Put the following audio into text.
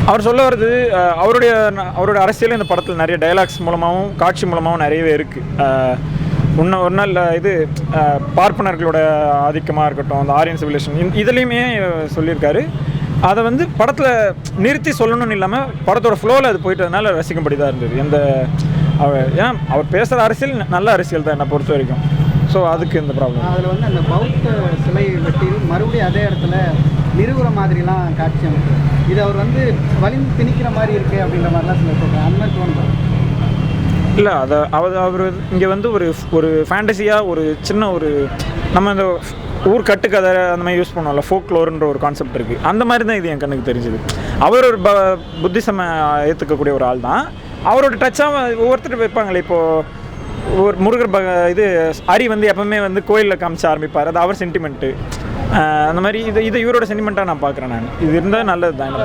அவர் சொல்ல வர்றது அவருடைய அரசியல் இந்த படத்தில் நிறைய டைலாக்ஸ் மூலமாகவும் காட்சி மூலமாகவும் நிறையவே இருக்குது. ஒரு நாள் இது பார்ப்பனர்களோட ஆதிக்கமாக இருக்கட்டும், அந்த ஆரியன் சிவிலேஷன் இதுலேயுமே சொல்லியிருக்காரு. அதை வந்து படத்தில் நிறுத்தி சொல்லணும்னு இல்லாமல் படத்தோட ஃப்ளோவில் அது போயிட்டதுனால ரசிக்கும்படிதான் இருந்தது. ஏன்னா அவர் பேசுகிற அரசியல் நல்ல அரசியல் தான் என்னை பொறுத்த வரைக்கும். ஸோ அதுக்கு இந்த ப்ராப்ளம். அதில் வந்து அந்த பௌத்த சிலை வெட்டி மறுபடியும் அதே இடத்துல நிறுவுற மாதிரிலாம் காட்சி அமைப்பு, இது அவர் வந்து வலிந்து திணிக்கிற மாதிரி இருக்குது அப்படின்ற மாதிரிலாம் சில சொல்கிறேன். அந்த மாதிரி தோணுது இல்லை? அவர் இங்கே வந்து ஒரு ஃபேண்டசியாக ஒரு சின்ன நம்ம இந்த ஊர் கட்டுக்கதை அந்த மாதிரி யூஸ் பண்ணுவோம்ல, ஃபோக்லோர்ன்ற ஒரு கான்செப்ட் இருக்குது. அந்த மாதிரி தான் இது என் கண்ணுக்கு தெரிஞ்சுது. அவர் ஒரு புத்திசம ஏற்றுக்கக்கூடிய ஒரு ஆள் தான். அவரோட டச்சாக ஒவ்வொருத்தர் வைப்பாங்களே. இப்போது ஒரு முருகர் இது அரி வந்து எப்பவுமே வந்து கோயிலில் காமிச்ச ஆரம்பிப்பார். அது அவர் சென்டிமெண்ட்டு. அந்த மாதிரி இது இவரோட சென்டிமெண்ட்டாக நான் பார்க்குறேன். இது இருந்தால் நல்லது தான்.